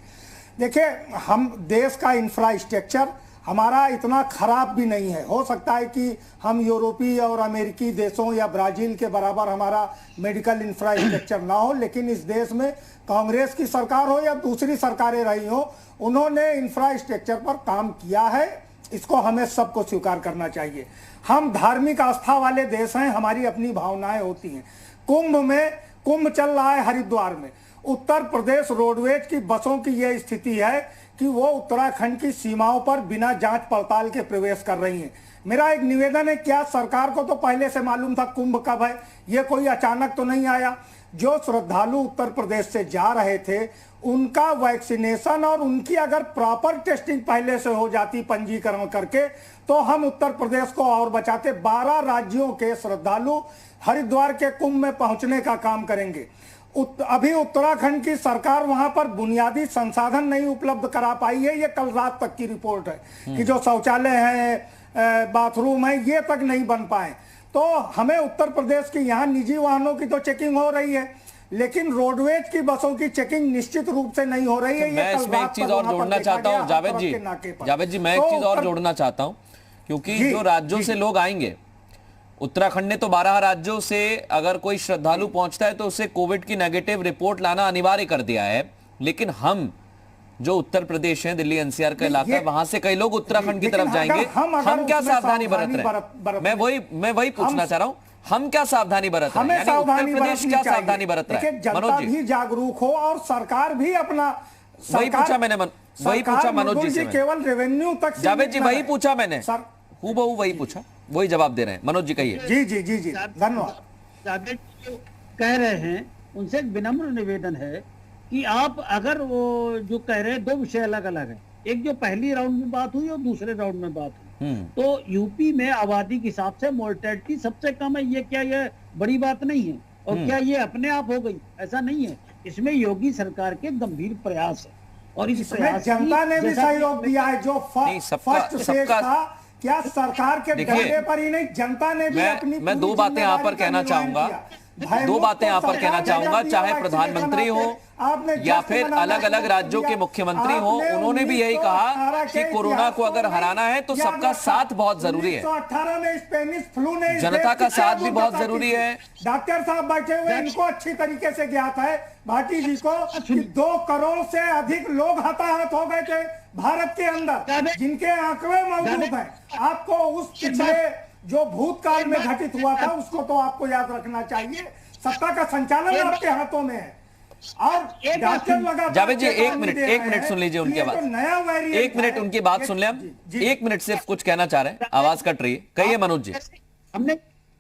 देखिए, हम देश का इंफ्रास्ट्रक्चर हमारा इतना खराब भी नहीं है। हो सकता है कि हम यूरोपीय और अमेरिकी देशों या ब्राजील के बराबर हमारा मेडिकल इंफ्रास्ट्रक्चर ना हो, लेकिन इस देश में कांग्रेस की सरकार हो या दूसरी सरकारें रही हो, उन्होंने इंफ्रास्ट्रक्चर पर काम किया है। इसको हमें सबको स्वीकार करना चाहिए। हम धार्मिक आस्था वाले देश हैं, हमारी अपनी भावनाएं होती हैं। कुंभ चल रहा है हरिद्वार में। उत्तर प्रदेश रोडवेज की बसों की यह स्थिति है कि वो उत्तराखंड की सीमाओं पर बिना जांच पड़ताल के प्रवेश कर रही हैं। मेरा एक निवेदन है, क्या सरकार को तो पहले से मालूम था कुंभ कब है? ये कोई अचानक तो नहीं आया। जो श्रद्धालु उत्तर प्रदेश से जा रहे थे उनका वैक्सीनेशन और उनकी अगर प्रॉपर टेस्टिंग पहले से हो जाती पंजीकरण करके, तो हम उत्तर प्रदेश को और बचाते। 12 राज्यों के श्रद्धालु हरिद्वार के कुंभ में पहुंचने का काम करेंगे। अभी उत्तराखंड की सरकार वहां पर बुनियादी संसाधन नहीं उपलब्ध करा पाई है। ये कल रात तक की रिपोर्ट है कि जो शौचालय है, बाथरूम है, ये तक नहीं बन पाए। तो हमें उत्तर प्रदेश की यहाँ निजी वाहनों की तो चेकिंग हो रही है, लेकिन रोडवेज की बसों की चेकिंग निश्चित रूप से नहीं हो रही है। मैं इसमें एक चीज और जोड़ना चाहता हूँ जावेद जी, मैं एक चीज और जोड़ना चाहता हूँ, क्योंकि जो राज्यों से लोग आएंगे, उत्तराखंड ने तो 12 राज्यों से अगर कोई श्रद्धालु पहुंचता है तो उसे कोविड की नेगेटिव रिपोर्ट लाना अनिवार्य कर दिया है। लेकिन हम जो उत्तर प्रदेश है, दिल्ली एनसीआर का इलाका है, वहां से कई लोग उत्तराखंड की तरफ जाएंगे। हम क्या सावधानी बरत रहे हैं? मैं वही पूछना चाह रहा हूं, हम क्या सावधानी बरत रहे हैं? उत्तर प्रदेश क्या सावधानी बरत रहा है? जनता भी जागरूक हो और सरकार भी अपना, वही पूछा मैंने, वही पूछा मनोज जी से, केवल रेवेन्यू तक। जावेद जी, वही पूछा मैंने, हूबहू वही पूछा, वही जवाब दे रहे हैं। मनोज जी कहिए। जी जी जी जी, धन्यवाद। जावेद जी कह रहे हैं, उनसे एक विनम्र निवेदन है कि आप अगर वो जो कह रहे हैं, 2 विषय अलग अलग है। एक जो पहली राउंड में बात हुई और दूसरे राउंड में बात हुई, तो यूपी में आबादी के हिसाब से मोर्टेलिटी सबसे कम है। ये क्या ये बड़ी बात नहीं है? और क्या ये अपने आप हो गई? ऐसा नहीं है। इसमें योगी सरकार के गंभीर प्रयास है और इस प्रयास जनता ने भी सहयोग दिया है। जो फर्स्ट फेज था, क्या सरकार के डंडे पर ही नहीं, जनता ने भी अपनी। मैं 2 बातें यहाँ पर कहना चाहूंगा, 2 बातें यहाँ पर कहना चाहूंगा, चाहे प्रधानमंत्री हो या फिर अलग अलग राज्यों के मुख्यमंत्री हो, उन्होंने भी यही कहा कि कोरोना को अगर हराना है तो सबका साथ बहुत जरूरी है। 1918 में स्पेनिश फ्लू ने जनता का साथ भी बहुत जरूरी है। डॉक्टर साहब बैठे हुए, इनको अच्छी तरीके से ज्ञात है भाटी जी को कि 2 करोड़ से अधिक लोग हताहत हो गए थे भारत के अंदर, जिनके आंकड़े मौजूद हैं। आपको उस पिछले जो भूतकाल में घटित हुआ था उसको तो आपको याद रखना चाहिए। सत्ता का संचालन आपके हाथों में है। और जावेद जी, एक मिनट सुन लीजिए उनकी बात। 1 मिनट उनकी बात सुन ले। हम 1 मिनट सिर्फ कुछ कहना चाह रहे हैं, आवाज कट रही है। कहिए मनोज जी। हमने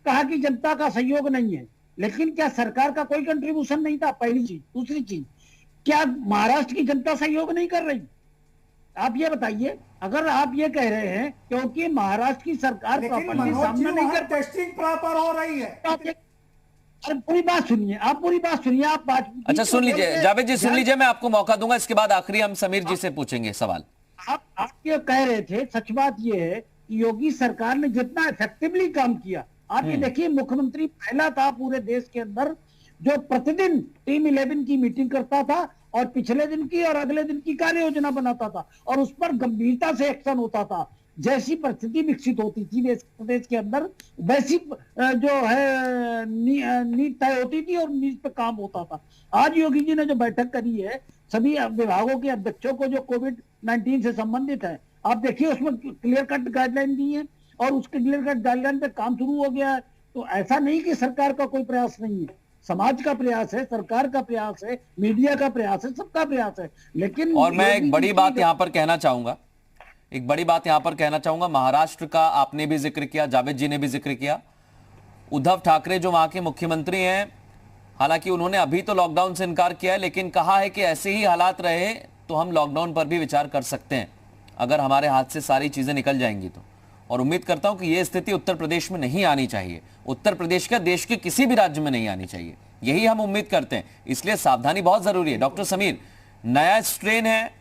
कहा कि जनता का सहयोग नहीं है, लेकिन क्या सरकार का कोई कंट्रीब्यूशन नहीं था? पहली चीज। दूसरी चीज, क्या महाराष्ट्र की जनता सहयोग नहीं कर रही? आप ये बताइए। अगर आप ये कह रहे हैं क्योंकि महाराष्ट्र की सरकार प्रॉपर्ली सामना नहीं कर, टेस्टिंग प्रॉपर हो रही है। अरे पूरी बात सुनिए, आप पूरी बात सुनिए। आप बात, अच्छा सुन लीजिए जावेद जी, सुन लीजिए, मैं आपको मौका दूंगा। इसके बाद आखिरी हम समीर जी से पूछेंगे सवाल। आप ये कह रहे थे, सच बात ये है कि योगी सरकार ने जितना इफेक्टिवली काम किया, आप ये देखिए, मुख्यमंत्री पहला था पूरे देश के अंदर जो प्रतिदिन टीम 11 की मीटिंग करता था और पिछले दिन की और अगले दिन की कार्य योजना बनाता था और उस पर गंभीरता से एक्शन होता था। जैसी परिस्थिति विकसित होती थी प्रदेश के अंदर, वैसी जो है नीति तय होती थी और नीति पे काम होता था। आज योगी जी ने जो बैठक करी है सभी विभागों के अध्यक्षों को जो कोविड-19 से संबंधित है, आप देखिए उसमें क्लियर कट गाइडलाइन दी है और उसके क्लियर कट गाइडलाइन पे काम शुरू हो गया है। तो ऐसा नहीं कि सरकार का कोई प्रयास नहीं है, समाज का प्रयास है, सरकार का प्रयास है, मीडिया का प्रयास है, सबका प्रयास है। लेकिन और मैं एक बड़ी बात यहाँ पर कहना चाहूंगा, महाराष्ट्र का आपने भी जिक्र किया, जावेद जी ने भी जिक्र किया। उद्धव ठाकरे जो वहां के मुख्यमंत्री हैं, हालांकि उन्होंने अभी तो लॉकडाउन से इनकार किया है, लेकिन कहा है कि ऐसे ही हालात रहे तो हम लॉकडाउन पर भी विचार कर सकते हैं अगर हमारे हाथ से सारी चीजें निकल जाएंगी तो। और उम्मीद करता हूं कि यह स्थिति उत्तर प्रदेश में नहीं आनी चाहिए, उत्तर प्रदेश का देश के किसी भी राज्य में नहीं आनी चाहिए, यही हम उम्मीद करते हैं। इसलिए सावधानी बहुत जरूरी है। डॉक्टर समीर, नया स्ट्रेन है,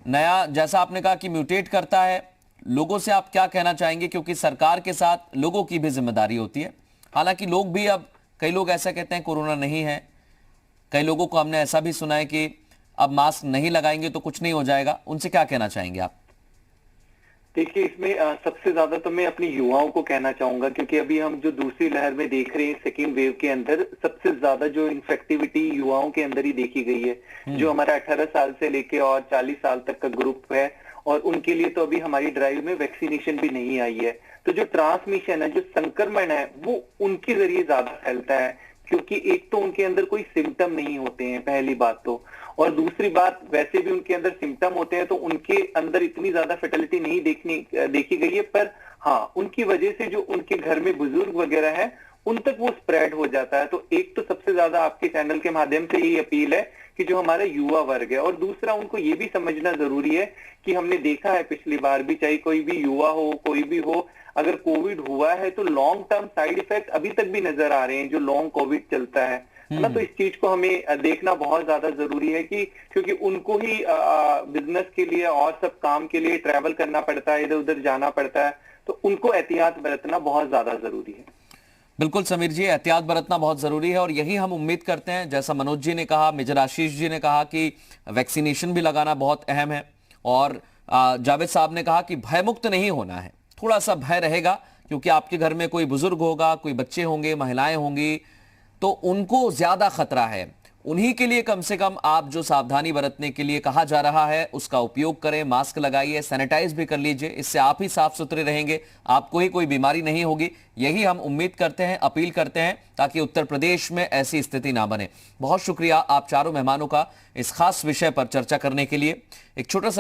नया जैसा आपने कहा कि म्यूटेट करता है, लोगों से आप क्या कहना चाहेंगे? क्योंकि सरकार के साथ लोगों की भी जिम्मेदारी होती है। हालांकि लोग भी, अब कई लोग ऐसा कहते हैं कोरोना नहीं है, कई लोगों को हमने ऐसा भी सुना है कि अब मास्क नहीं लगाएंगे तो कुछ नहीं हो जाएगा, उनसे क्या कहना चाहेंगे आप? देखिए, इसमें सबसे ज्यादा तो मैं अपनी युवाओं को कहना चाहूंगा, क्योंकि अभी हम जो दूसरी लहर में देख रहे हैं सेकेंड वेव के अंदर सबसे ज्यादा जो इन्फेक्टिविटी युवाओं के अंदर ही देखी गई है। जो हमारा 18 साल से लेके और 40 साल तक का ग्रुप है, और उनके लिए तो अभी हमारी ड्राइव में वैक्सीनेशन भी नहीं आई है। तो जो ट्रांसमिशन है, जो संक्रमण है, वो उनके जरिए ज्यादा फैलता है, क्योंकि एक तो उनके अंदर कोई सिम्टम नहीं होते हैं, पहली बात तो, और दूसरी बात वैसे भी उनके अंदर सिम्टम होते हैं तो उनके अंदर इतनी ज्यादा फैटेलिटी नहीं देखी गई है। पर हाँ, उनकी वजह से जो उनके घर में बुजुर्ग वगैरह है उन तक वो स्प्रेड हो जाता है। तो एक तो सबसे ज्यादा आपके चैनल के माध्यम से यही अपील है कि जो हमारा युवा वर्ग है, और दूसरा उनको ये भी समझना जरूरी है कि हमने देखा है पिछली बार भी, चाहे कोई भी युवा हो, कोई भी हो, अगर कोविड हुआ है तो लॉन्ग टर्म साइड इफेक्ट अभी तक भी नजर आ रहे हैं, जो लॉन्ग कोविड चलता है ना। तो इस चीज को हमें देखना बहुत ज्यादा जरूरी है कि क्योंकि उनको ही बिजनेस के लिए और सब काम के लिए ट्रैवल करना पड़ता है, इधर उधर जाना पड़ता है, तो उनको एहतियात बरतना बहुत ज्यादा जरूरी है। बिल्कुल समीर जी, एहतियात बरतना बहुत जरूरी है और यही हम उम्मीद करते हैं। जैसा मनोज जी ने कहा, मेजर आशीष जी ने कहा कि वैक्सीनेशन भी लगाना बहुत अहम है, और जावेद साहब ने कहा कि भयमुक्त नहीं होना है, थोड़ा सा भय रहेगा, क्योंकि आपके घर में कोई बुजुर्ग होगा, कोई बच्चे होंगे, महिलाएं होंगी, तो उनको ज्यादा खतरा है। उन्हीं के लिए कम से कम आप जो सावधानी बरतने के लिए कहा जा रहा है उसका उपयोग करें, मास्क लगाइए, सैनिटाइज भी कर लीजिए, इससे आप ही साफ सुथरे रहेंगे, आपको ही कोई बीमारी नहीं होगी। यही हम उम्मीद करते हैं, अपील करते हैं, ताकि उत्तर प्रदेश में ऐसी स्थिति ना बने। बहुत शुक्रिया आप चारों मेहमानों का इस खास विषय पर चर्चा करने के लिए। एक छोटा सा